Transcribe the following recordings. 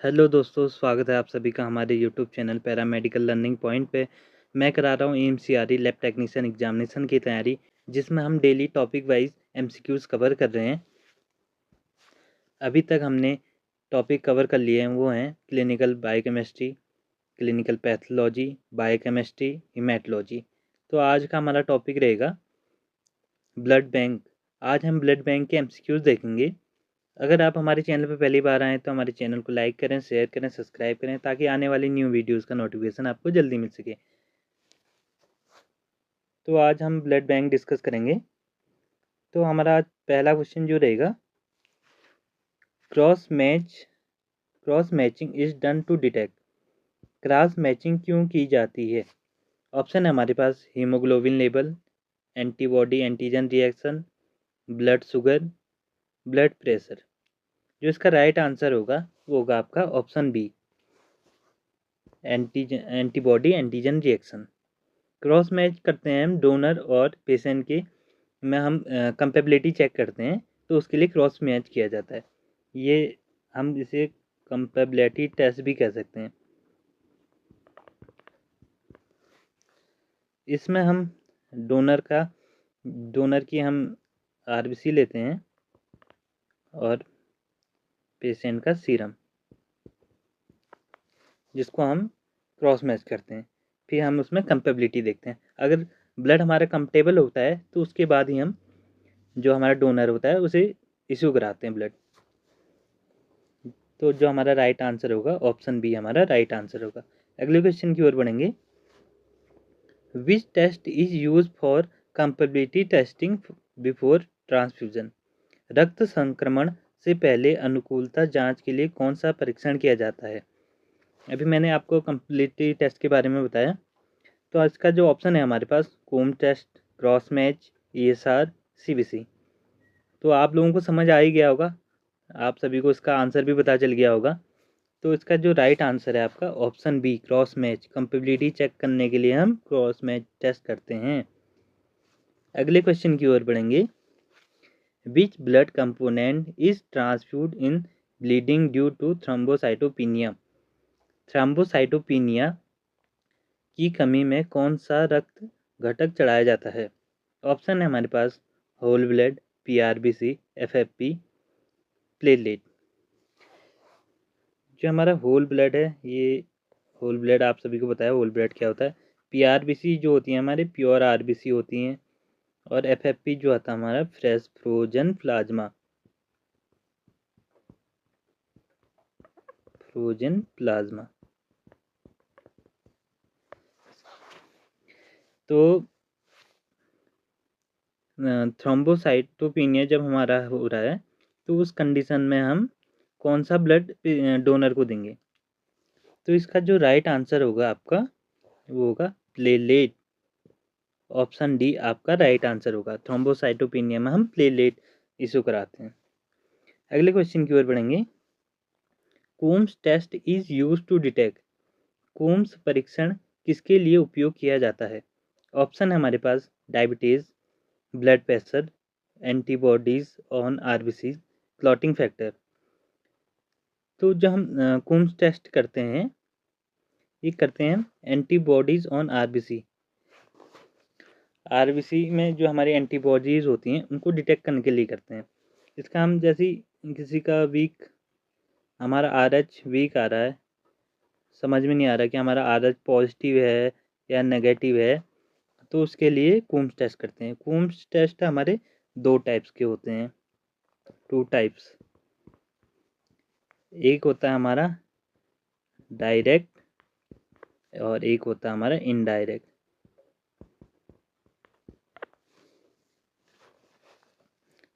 Hello दोस्तों, स्वागत है आप सभी का हमारे YouTube channel paramedical learning point पे। मैं करा रहा हूँ एमसीआरई लैब टेक्नीशियन एग्जामिनेशन की तैयारी, जिसमें हम daily topic wise MCQs cover कर रहे हैं। अभी तक हमने टॉपिक कवर कर लिए हैं, वो हैं clinical biochemistry, clinical pathology, biochemistry, haematology. तो आज का हमारा टॉपिक रहेगा ब्लड बैंक। आज हम ब्लड बैंक के एमसीक्यूज़ देखेंगे। अगर आप हमारे चैनल पर पहली बार आएँ तो हमारे चैनल को लाइक करें, शेयर करें, सब्सक्राइब करें, ताकि आने वाली न्यू वीडियोज़ का नोटिफिकेशन आपको जल्दी मिल सके। तो आज हम ब्लड बैंक डिस्कस करेंगे। तो हमारा आज पहला क्वेश्चन जो रहेगा, cross cross matching is done to detect. Cross matching क्यों की जाती है? ऑप्शन है हमारे पास haemoglobin level, antibody antigen reaction, blood sugar, blood pressure. जो इसका राइट आंसर होगा वो होगा आपका option B, antibody antigen reaction. Cross match करते हैं हम डोनर और पेशेंट के में, हम कंपेबिलिटी चेक करते हैं, तो उसके लिए क्रॉस मैच किया जाता है। ये हम इसे कंपेबिलिटी टेस्ट भी कह सकते हैं। इसमें हम डोनर की हम आरबीसी लेते हैं और पेशेंट का सीरम, जिसको हम क्रॉस मैच करते हैं। फिर हम उसमें कंपेबिलिटी देखते हैं। अगर ब्लड हमारा कंपेटेबल होता है तो उसके बाद ही हम जो हमारा डोनर होता है उसे इशू कराते हैं ब्लड। तो जो हमारा राइट आंसर होगा ऑप्शन बी हमारा राइट आंसर होगा। अगले क्वेश्चन की ओर बढ़ेंगे। Which test is use for compatibility testing before transfusion. रक्त संक्रमण से पहले अनुकूलता जांच के लिए कौन सा परीक्षण किया जाता है? अभी मैंने आपको कंपेबिलिटी टेस्ट के बारे में बताया। तो इसका जो ऑप्शन है हमारे पास Coombs test, cross match, ESR, CBC. तो आप लोगों को समझ आ ही गया होगा, आप सभी को इसका आंसर भी पता चल गया होगा। तो इसका जो राइट आंसर है आपका option B, cross match. Compatibility check करने के लिए हम क्रॉस मैच टेस्ट करते हैं। अगले क्वेश्चन की ओर बढ़ेंगे। Which blood component is transfuse in bleeding due to thrombocytopenia. Thrombocytopenia की कमी में कौन सा रक्त घटक चढ़ाया जाता है? ऑप्शन है हमारे पास whole blood, PRBC, FFP, platelet. जो हमारा होल ब्लड है, ये होल ब्लड आप सभी को बताया होल ब्लड क्या होता है। पीआरबीसी जो होती है हमारे प्योर आरबीसी होती हैं, और एफएफपी जो आता है हमारा fresh frozen plasma, frozen plasma. तो थ्रोम्बोसाइटोपिनिया जब हमारा हो रहा है तो उस कंडीशन में हम कौन सा ब्लड डोनर को देंगे? तो इसका जो राइट आंसर होगा आपका वो होगा प्लेटलेट। ऑप्शन डी आपका राइट आंसर होगा। थ्रोम्बोसाइटोपिनिया में हम प्लेटलेट इशू कराते हैं। अगले क्वेश्चन की ओर बढ़ेंगे। Coombs test is use to detect. Coombs परीक्षण किसके लिए उपयोग किया जाता है? ऑप्शन है हमारे पास diabetes, blood pressure, antibodies on RBC, clotting factor. तो जो हम कोम्स टेस्ट करते हैं, ये करते हैं एंटीबॉडीज ऑन आरबीसी। आरबीसी में जो हमारी एंटीबॉडीज होती हैं उनको डिटेक्ट करने के लिए करते हैं। इसका हम जैसे किसी का हमारा आरएच वीक आ रहा है, समझ में नहीं आ रहा कि हमारा आरएच पॉजिटिव है या नेगेटिव है, तो उसके लिए कूम्स टेस्ट करते हैं। कूम्स टेस्ट हमारे दो टाइप्स के होते हैं, टू टाइप्स। एक होता है हमारा डायरेक्ट और एक होता है हमारा इनडायरेक्ट।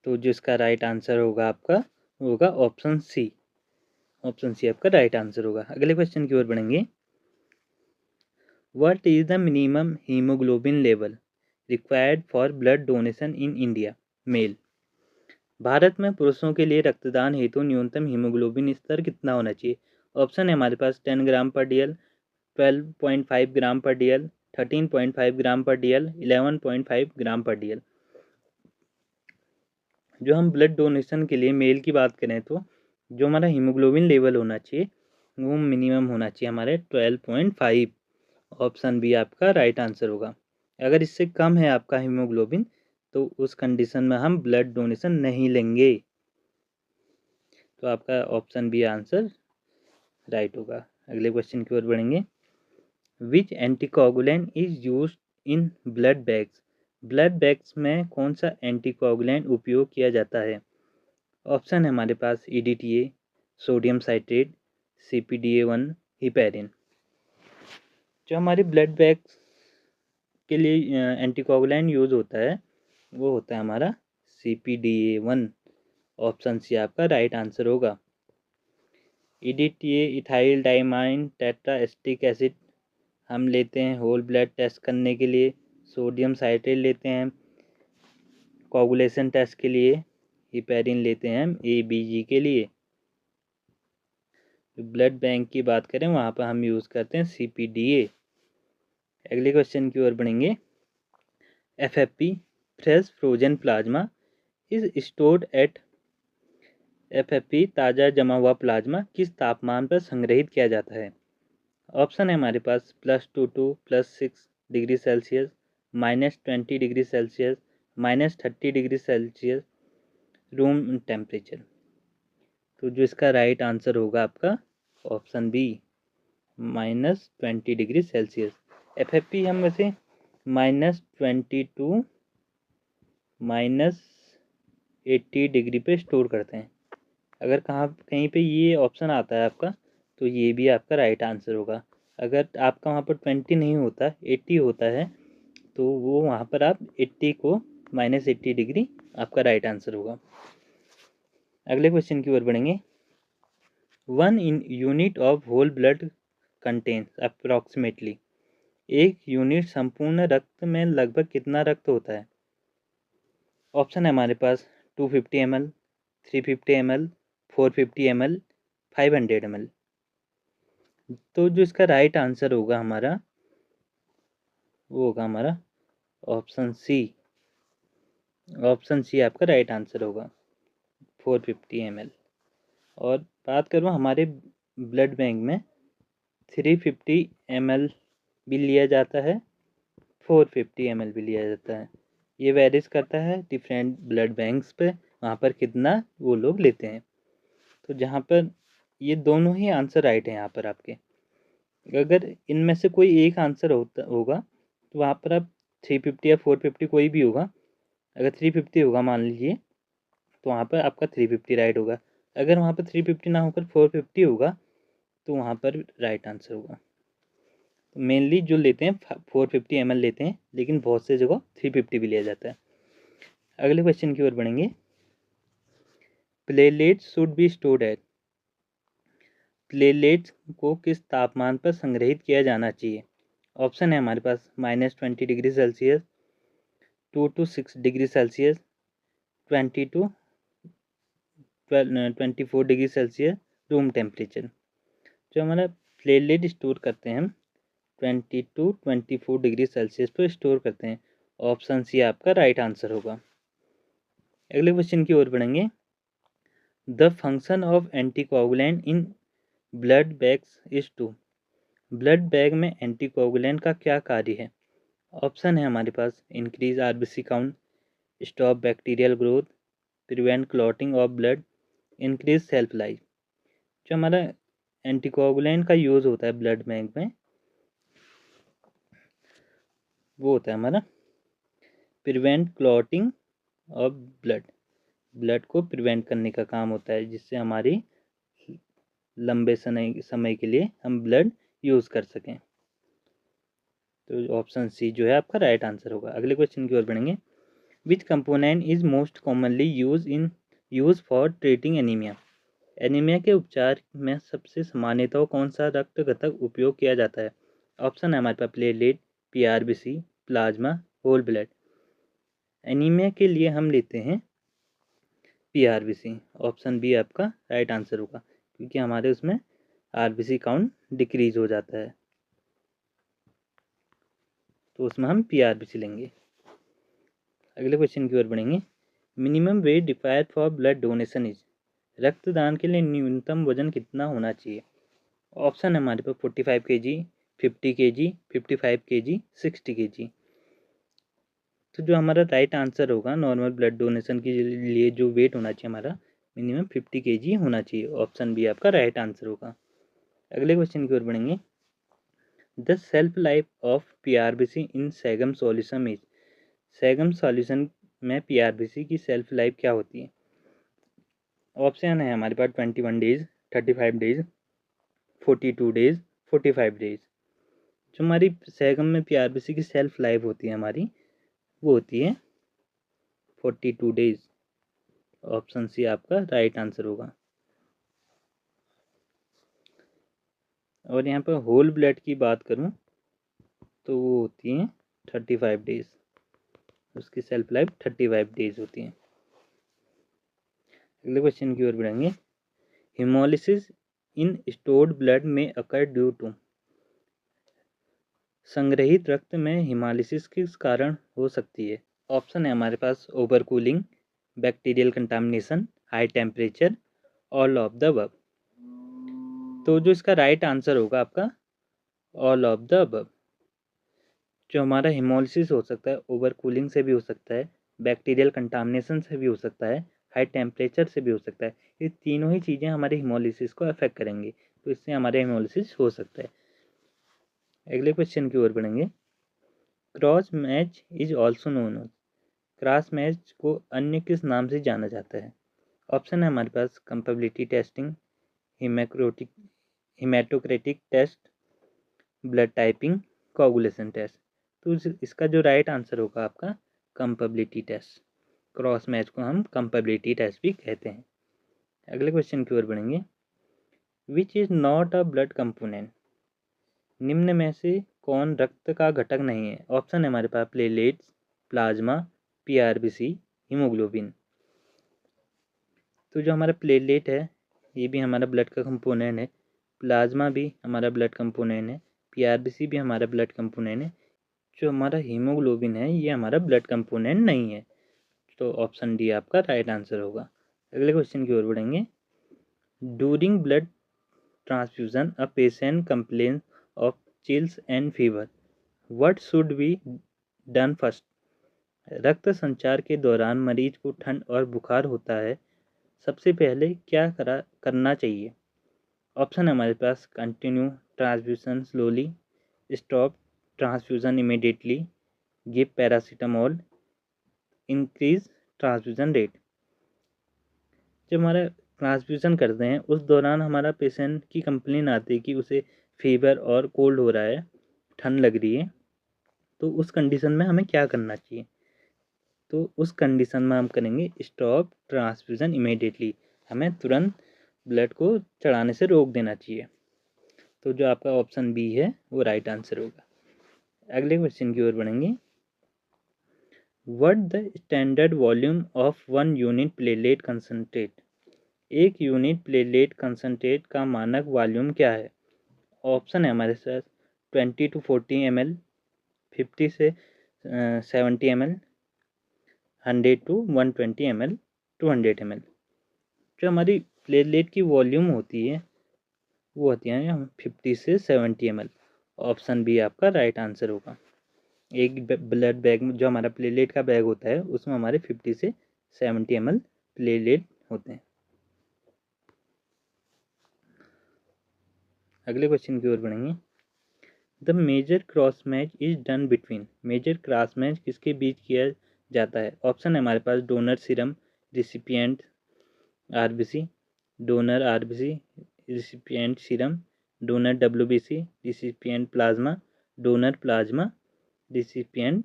तो जो इसका राइट आंसर होगा आपका वो होगा ऑप्शन सी। ऑप्शन सी आपका राइट आंसर होगा। अगले क्वेश्चन की ओर बढ़ेंगे। What is the minimum haemoglobin level required for blood donation in India male. भारत में पुरुषों के लिए रक्तदान हेतु न्यूनतम हीमोग्लोबिन स्तर कितना होना चाहिए? ऑप्शन है हमारे पास 10 ग्राम पर डीएल, 12.5 ग्राम पर डीएल, 13.5 ग्राम पर डीएल, 11.5 ग्राम पर डीएल। जो हम ब्लड डोनेशन के लिए मेल की बात करें तो जो हमारा हीमोग्लोबिन लेवल होना चाहिए वो मिनिमम होना चाहिए हमारे 12.5। ऑप्शन बी आपका राइट आंसर होगा। अगर इससे कम है आपका हीमोग्लोबिन तो उस कंडीशन में हम ब्लड डोनेशन नहीं लेंगे। तो आपका ऑप्शन बी आंसर राइट होगा। अगले क्वेश्चन की ओर बढ़ेंगे। Which anticoagulant is used in blood bags? Blood bags में कौन सा एंटीकोगुलेंट उपयोग किया जाता है? ऑप्शन है हमारे पास EDTA, sodium citrate, CPDA1, heparin. जो हमारे ब्लड बैग्स के लिए एंटीकोगुलेंट यूज होता है वो होता है हमारा CPDA1। ऑप्शन सी आपका राइट आंसर होगा। EDTA इथाइल डाइमाइन टेट्राएस्टिक एसिड हम लेते हैं होल ब्लड टेस्ट करने के लिए। सोडियम साइट्रेट लेते हैं कोगुलेशन टेस्ट के लिए। हिपेरिन लेते हैं हम ABG के लिए। ब्लड बैंक की बात करें वहाँ पर हम यूज़ करते हैं CPDA। अगले क्वेश्चन की ओर बढ़ेंगे। FFP fresh frozen plasma is stored at. FFP ताज़ा जमा हुआ प्लाज्मा किस तापमान पर संग्रहित किया जाता है? ऑप्शन है हमारे पास +2 to +6 degree Celsius, -20 degree Celsius, -30 degree Celsius, room temperature. तो जो इसका राइट आंसर होगा आपका option B -20 degree Celsius. FFP हम वैसे -20 to -80 डिग्री पे स्टोर करते हैं। अगर कहीं पे ये ऑप्शन आता है आपका तो ये भी आपका राइट आंसर होगा। अगर आपका वहाँ पर 20 नहीं होता 80 होता है तो वो वहाँ पर आप 80 को -80 डिग्री आपका राइट आंसर होगा। अगले क्वेश्चन की ओर बढ़ेंगे। 1 unit of whole blood contains approximately. एक यूनिट संपूर्ण रक्त में लगभग कितना रक्त होता है? ऑप्शन है हमारे पास 250 ml, 350 ml, 450 ml, 500 ml। तो जो इसका राइट आंसर होगा हमारा वो होगा हमारा ऑप्शन सी। ऑप्शन सी आपका राइट आंसर होगा 450 ml। और बात करूँ हमारे ब्लड बैंक में 350 ml भी लिया जाता है, 450 ml भी लिया जाता है। ये वेरीज करता है डिफरेंट ब्लड बैंक्स पे, वहाँ पर कितना वो लोग लेते हैं। तो जहाँ पर ये दोनों ही आंसर राइट हैं यहाँ पर आपके। अगर इनमें से कोई एक आंसर होगा तो वहाँ पर आप 350 या 450 कोई भी होगा। अगर 350 होगा मान लीजिए तो वहाँ पर आपका 350 राइट होगा। अगर वहाँ पर 350 ना होकर 450 होगा तो वहाँ पर राइट आंसर होगा। तो मेनली जो लेते हैं 450 ml लेते हैं, लेकिन बहुत से जगह 350 भी लिया जाता है। अगले क्वेश्चन की ओर बढ़ेंगे। Platelets should be stored at. Platelets को किस तापमान पर संग्रहित किया जाना चाहिए? ऑप्शन है हमारे पास -20 degree Celsius, 2 to 6 degree Celsius, 20 to 24 degree Celsius, room temperature. जो हमारा प्लेटलेट स्टोर करते हैं हम 20 to 24 डिग्री सेल्सियस पर स्टोर करते हैं। ऑप्शन सी आपका राइट आंसर होगा। अगले क्वेश्चन की ओर बढ़ेंगे। The function of anticoagulant in blood bags is to. Blood bag में एंटीकोगुलेंट का क्या कार्य है? ऑप्शन है हमारे पास increase RBC count, stop bacterial growth, prevent clotting of blood, increase shelf life. जो हमारा एंटीकोगुलेंट का यूज़ होता है ब्लड बैंक में वो होता है हमारा prevent clotting of blood. Blood को प्रिवेंट करने का काम होता है जिससे हमारी लंबे समय के लिए हम ब्लड यूज़ कर सकें। तो ऑप्शन सी जो है आपका राइट आंसर होगा। अगले क्वेश्चन की ओर बढ़ेंगे। Which component is most commonly use for treating anaemia. Anaemia के उपचार में सबसे सामान्यतः कौन सा रक्त घटक उपयोग किया जाता है? ऑप्शन है हमारे पास platelet, PRBC, plasma, whole blood. Anaemia के लिए हम लेते हैं PRBC। ऑप्शन बी आपका राइट आंसर होगा क्योंकि हमारे उसमें RBC काउंट डिक्रीज हो जाता है तो उसमें हम PRBC लेंगे। अगले क्वेश्चन की ओर बढ़ेंगे। Minimum weight required for blood donation is. रक्तदान के लिए न्यूनतम वजन कितना होना चाहिए? ऑप्शन है हमारे पास 45 kg, 50 kg, 55 kg, 60 kg। तो जो हमारा राइट आंसर होगा नॉर्मल ब्लड डोनेशन के लिए जो वेट होना चाहिए हमारा मिनिमम 50 kg होना चाहिए। ऑप्शन बी आपका राइट आंसर होगा। अगले क्वेश्चन की ओर बढ़ेंगे। The shelf life of PRBC in SAGM solution is. SAGM solution में पीआरबीसी की सेल्फ लाइफ क्या होती है? ऑप्शन है हमारे पास 21 डेज, 35 डेज, 42 डेज, 45 डेज। जो हमारी सेगम में पीआरबीसी की सेल्फ लाइफ होती है हमारी, वो होती है 42 डेज। ऑप्शन सी आपका राइट आंसर होगा। और यहाँ पर होल ब्लड की बात करूँ तो वो होती है 35 डेज, उसकी सेल्फ लाइफ 35 डेज होती है। अगले क्वेश्चन की ओर बढ़ेंगे। हिमोलिसिस इन स्टोर्ड ब्लड में अकर ड्यू टू। संग्रहित रक्त में हिमोलिसिस किस कारण हो सकती है? ऑप्शन है हमारे पास over cooling, bacterial contamination, high temperature, all of the above. तो जो इसका राइट आंसर होगा आपका ऑल ऑफ द अबव। जो हमारा हिमोलिसिस हो सकता है ओवर कूलिंग से भी हो सकता है, बैक्टीरियल कंटामिनेशन से भी हो सकता है, हाई टेम्परेचर से भी हो सकता है। ये तीनों ही चीज़ें हमारे हिमोलिसिस को अफेक्ट करेंगी, तो इससे हमारे हिमोलिसिस हो सकता है। अगले क्वेश्चन की ओर बढ़ेंगे। Cross match is also known. Cross match को अन्य किस नाम से जाना जाता है? ऑप्शन है हमारे पास compatibility testing, haematocritic haematocritic test, blood typing, coagulation test. तो इसका जो राइट आंसर होगा आपका कंपेबिलिटी टेस्ट। क्रॉस मैच को हम कंपेबिलिटी टेस्ट भी कहते हैं। अगले क्वेश्चन की ओर बढ़ेंगे। Which is not a blood component. निम्न में से कौन रक्त का घटक नहीं है? ऑप्शन है हमारे पास प्लेटलेट्स, प्लाज्मा, पीआरबीसी, हीमोग्लोबिन। तो जो हमारा प्लेटलेट है ये भी हमारा ब्लड का कंपोनेंट है, प्लाज्मा भी हमारा ब्लड कंपोनेंट है, पीआरबीसी भी हमारा ब्लड कंपोनेंट है। जो हमारा हीमोग्लोबिन है ये हमारा ब्लड कंपोनेंट नहीं है। तो ऑप्शन डी आपका राइट आंसर होगा। अगले क्वेश्चन की ओर बढ़ेंगे। During blood transfusion a patient complain of chills and fever, what should be done first. रक्त संचार के दौरान मरीज को ठंड और बुखार होता है, सबसे पहले क्या करना चाहिए? ऑप्शन है हमारे पास continue transfusion slowly, stop transfusion immediately, give paracetamol, increase transfusion rate. जब हमारा ट्रांसफ्यूजन करते हैं उस दौरान हमारा पेशेंट की कंप्लेन आती है कि उसे फीवर और कोल्ड हो रहा है, ठंड लग रही है, तो उस कंडीशन में हमें क्या करना चाहिए? तो उस कंडीशन में हम करेंगे स्टॉप ट्रांसफ्यूजन इमीडिएटली। हमें तुरंत ब्लड को चढ़ाने से रोक देना चाहिए। तो जो आपका ऑप्शन बी है वो राइट आंसर होगा। अगले क्वेश्चन की ओर बढ़ेंगे। What the standard volume of 1 unit platelet concentrate. एक यूनिट प्लेटलेट कंसंट्रेट का मानक वॉल्यूम क्या है? ऑप्शन है हमारे साथ 20 to 40 ml, 50 से 70 ml, 100 to 120 ml, 200 ml। जो हमारी प्लेटलेट की वॉल्यूम होती है वो होती है 50 से 70 ml। ऑप्शन बी आपका राइट आंसर होगा। एक ब्लड बैग जो हमारा प्लेटलेट का बैग होता है उसमें हमारे 50 से 70 ml प्लेटलेट होते हैं। अगले क्वेश्चन की ओर बढ़ेंगे। The major cross match is done between. Major cross match किसके बीच किया जाता है? ऑप्शन है हमारे पास donor serum, recipient RBC, donor RBC, recipient serum, donor WBC, recipient plasma, donor plasma, recipient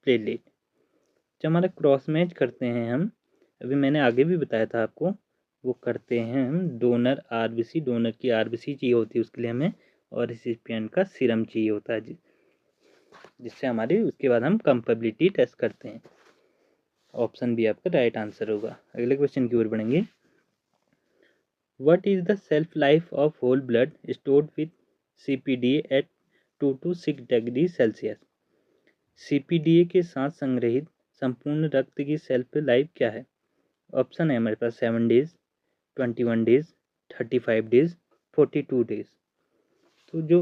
platelet. जब हमारा क्रॉस मैच करते हैं हम, अभी मैंने आगे भी बताया था आपको, वो करते हैं हम डोनर आरबीसी, डोनर की आरबीसी चाहिए होती है उसके लिए हमें, और रिसिपिएंट का सीरम चाहिए होता है जिससे हमारी उसके बाद हम कंपेबिलिटी टेस्ट करते हैं। ऑप्शन बी आपका राइट आंसर होगा। अगले क्वेश्चन की ओर बढ़ेंगे। What is the shelf life of whole blood stored with CPDA at 2 to 6 degree Celsius. CPDA के साथ संग्रहित संपूर्ण रक्त की सेल्फ लाइफ क्या है? ऑप्शन है हमारे पास 7 डेज, 21 डेज, 35 डेज, 42 डेज। तो जो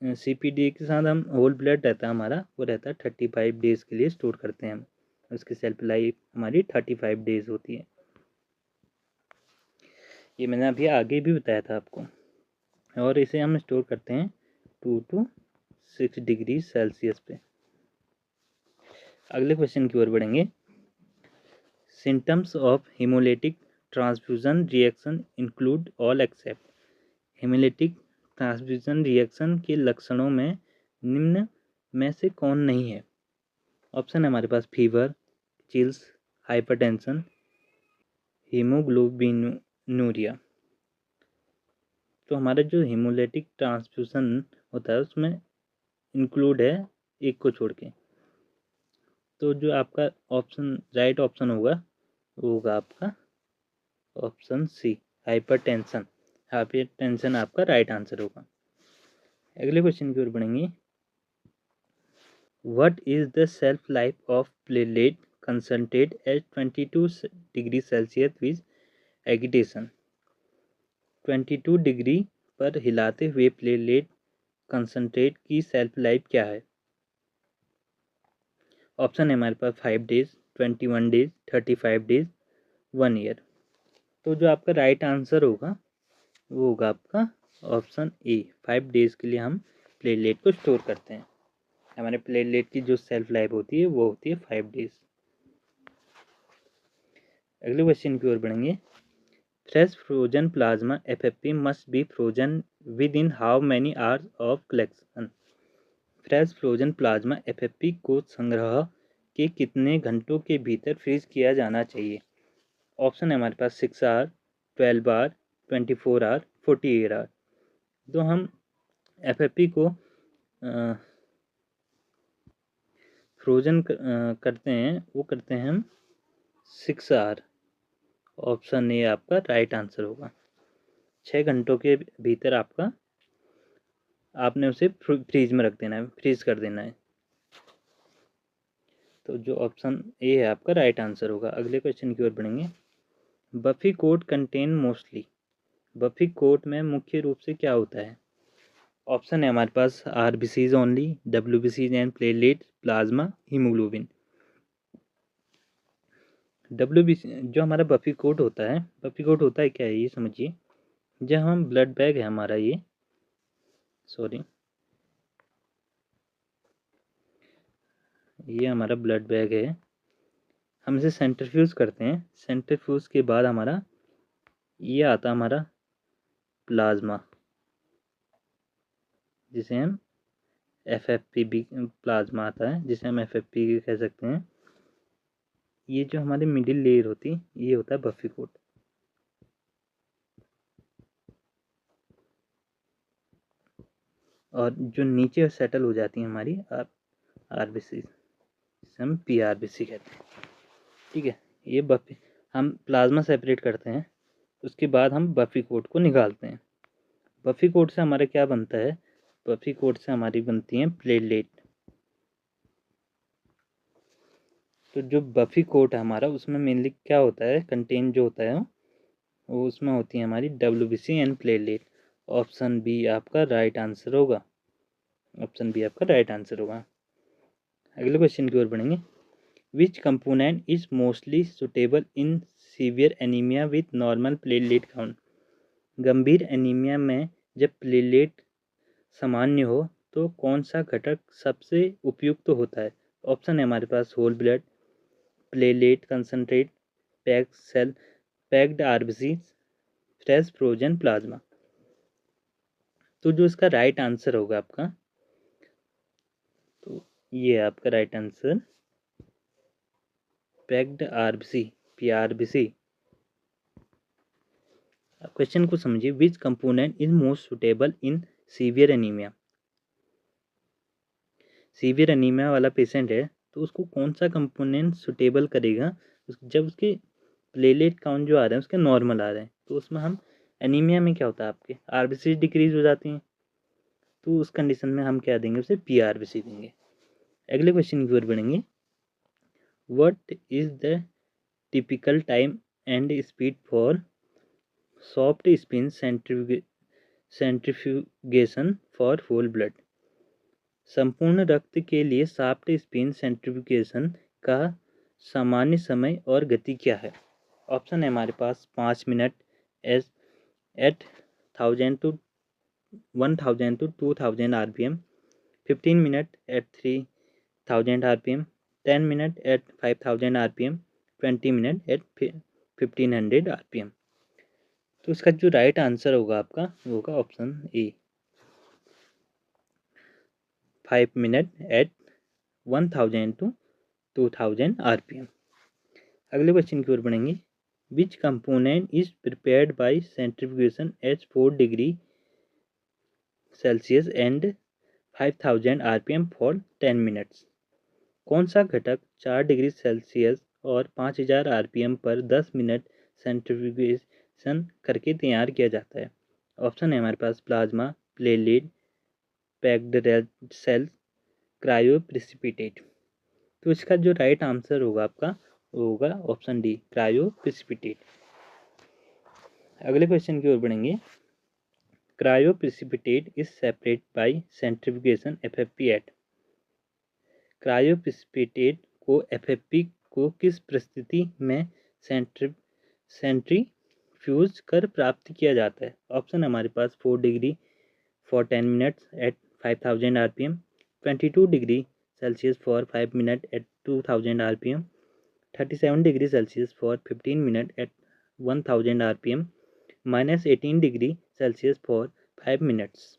CPD के साथ हम होल ब्लड रहता है हमारा, वो रहता है 35 डेज़ के लिए स्टोर करते हैं हम। उसकी सेल्फ लाइफ हमारी 35 डेज़ होती है। ये मैंने अभी आगे भी बताया था आपको। और इसे हम स्टोर करते हैं 2 to 6 डिग्री सेल्सियस पे। अगले क्वेश्चन की ओर बढ़ेंगे। Symptoms of haemolytic transfusion reaction include all except. Haemolytic transfusion reaction के लक्षणों में निम्न में से कौन नहीं है? ऑप्शन है हमारे पास फीवर, चिल्स, हाइपरटेंशन, हीमोग्लोबिनूरिया। तो हमारा जो हेमोलिटिक ट्रांसफ्यूजन होता है उसमें इंक्लूड है एक को छोड़ के। तो जो आपका ऑप्शन राइट ऑप्शन होगा वो होगा आपका ऑप्शन सी, हाइपरटेंशन। हाइपरटेंशन आपका राइट आंसर होगा। अगले क्वेश्चन की ओर बढ़ेंगे। What is the shelf life of platelet concentrate at 22 degrees Celsius with agitation? 22 degree पर हिलाते हुए प्लेटलेट कंसनट्रेट की सेल्फ लाइफ क्या है? ऑप्शन है हमारे पास 5 डेज, 21 डेज, 35 डेज, 1 ईयर। तो जो आपका राइट आंसर होगा वो होगा आपका ऑप्शन ए, 5 डेज के लिए हम प्लेटलेट को स्टोर करते हैं। हमारे प्लेटलेट की जो सेल्फ लाइफ होती है वो होती है 5 डेज। अगले क्वेश्चन की ओर बढ़ेंगे। Fresh frozen plasma FFP must be frozen with in how many hours of collection? Fresh frozen plasma FFP को संग्रह के कितने घंटों के भीतर फ्रीज किया जाना चाहिए? ऑप्शन है हमारे पास 6 आवर, 12 आवर, 24 आवर, 48 आवर। तो हम FFP को फ्रोजन करते हैं, वो करते हैं हम 6 आवर। ऑप्शन ए आपका राइट आंसर होगा। 6 घंटों के भीतर आपने उसे फ्रीज में रख देना है, फ्रीज कर देना है। तो जो ऑप्शन ए है आपका राइट आंसर होगा। अगले क्वेश्चन की ओर बढ़ेंगे। Buffy coat contain mostly. Buffy coat में मुख्य रूप से क्या होता है? ऑप्शन है हमारे पास RBCs only, WBCs and platelet, plasma, haemoglobin. WBC जो हमारा बफी कोट होता है, बफी कोट होता है क्या है ये समझिए। जब हम ब्लड बैग है हमारा ये हमारा ब्लड बैग है। हम इसे सेंट्रीफ्यूज करते हैं। सेंट्रीफ्यूज के बाद हमारा ये आता हमारा प्लाज्मा, जिसे हम FFP भी प्लाज्मा आता है, जिसे हम FFP कह सकते हैं। ये जो हमारी मिडिल लेयर होती है ये होता है बफी कोट। और जो नीचे सेटल हो जाती है हमारी RBC, जिसे हम PRBC कहते हैं। ठीक है, ये बफी हम प्लाज्मा सेपरेट करते हैं, उसके बाद हम बफी कोट को निकालते हैं। बफी कोट से हमारा क्या बनता है? बफी कोट से हमारी बनती है प्लेटलेट। तो जो बफी कोट है हमारा उसमें मेनली क्या होता है, कंटेन जो होता है वो उसमें होती है हमारी WBC and platelet. Option B आपका राइट आंसर होगा। ऑप्शन बी आपका राइट आंसर होगा। अगले क्वेश्चन की ओर बढ़ेंगे। Which component is mostly suitable in severe anaemia with normal platelet count? गंभीर एनीमिया में जब प्लेटलेट सामान्य हो तो कौन सा घटक सबसे उपयुक्त होता है? ऑप्शन है हमारे पास whole blood, platelet concentrate, packed cell, packed RBC, fresh frozen plasma. तो जो इसका राइट आंसर होगा आपका, तो ये है आपका right answer, packed RBC, PRBC। Question को समझिए। विच component is most suitable in severe anaemia? Severe anaemia वाला पेशेंट है तो उसको कौन सा कंपोनेंट सुटेबल करेगा? जब उसके प्लेटलेट काउंट जो आ रहे हैं उसके नॉर्मल आ रहे हैं, तो उसमें हम एनीमिया में क्या होता है आपके RBC डिक्रीज हो जाती हैं, तो उस कंडीशन में हम क्या देंगे उसे PRBC देंगे। अगले क्वेश्चन की ओर बढ़ेंगे। What is the typical time and speed for soft spin centrifugation for whole blood. संपूर्ण रक्त के लिए शाफ्ट स्पिन सेंट्रीफ्यूगेशन का सामान्य समय और गति क्या है? ऑप्शन है हमारे पास 5 minutes at 1000 to 2000 RPM, 15 minute at 3000 RPM, 10 minute at 5000 RPM, 20 minute at 1500 RPM। तो इसका जो राइट आंसर होगा आपका वो होगा option A, 5 minute at 1000 to 2000 RPM। अगले क्वेश्चन की ओर बढ़ेंगे। Which component is prepared by centrifugation at 4 degree Celsius and 5000 RPM for 10 minutes. कौन सा घटक 4 डिग्री सेल्सियस और 5000 RPM पर 10 मिनट सेंट्रीफ्यूगेशन करके तैयार किया जाता है? ऑप्शन है हमारे पास plasma, platelet, packed red cell, cryo precipitate. तो इसका जो राइट आंसर होगा आपका वो होगा ऑप्शन डी, क्रायो प्रिसिपिटेट। अगले क्वेश्चन की ओर बढ़ेंगे। Cryo precipitate is separate by centrifugation FFP at. Cryo precipitate को FFP को किस परिस्थिति में सेंट्रीफ्यूज कर प्राप्त किया जाता है? ऑप्शन हमारे पास 4 degree for 10 minutes at 5000 RPM, 22 degree Celsius for 5 minute at 2000 RPM, 37 degree Celsius for 15 minute at 1000 RPM, -18 degree Celsius for 5 minutes.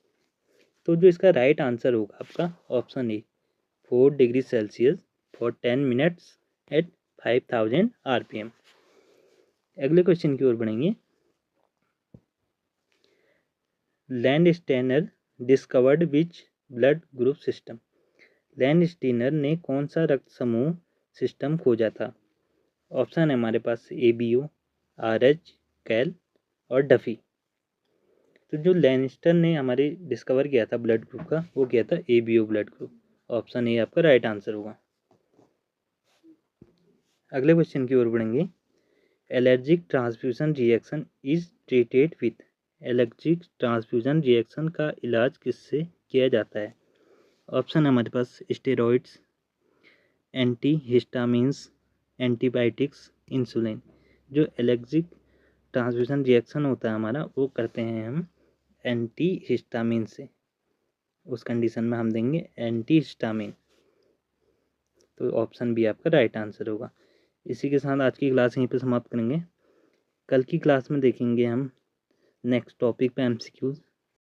तो जो इसका राइट आंसर होगा आपका option A, 4 degree Celsius for 10 minutes at 5000 RPM। अगले question की ओर बढ़ेंगे। Landsteiner discovered which blood group system. Landsteiner ने कौन सा रक्त समूह सिस्टम खोजा था? ऑप्शन है हमारे पास ABO, RH, कैल और डफी। तो जो लैनिस्टर ने हमारे डिस्कवर किया था ब्लड ग्रुप का वो किया था ABO blood group. Option A आपका राइट आंसर होगा। अगले क्वेश्चन की ओर बढ़ेंगे। Allergic transfusion reaction is treated with. Allergic transfusion reaction का इलाज किससे किया जाता है? ऑप्शन है हमारे पास स्टेरॉइड्स, एंटीहिस्टामिन्स, एंटीबायोटिक्स, इंसुलिन। जो एलर्जिक ट्रांसफ्यूजन रिएक्शन होता है हमारा वो करते हैं हम एंटीहिस्टामिन से। उस कंडीशन में हम देंगे एंटीहिस्टामिन। तो ऑप्शन बी आपका राइट आंसर होगा। इसी के साथ आज की क्लास यहीं पे समाप्त करेंगे। कल की क्लास में देखेंगे हम नेक्स्ट टॉपिक पे MCQs।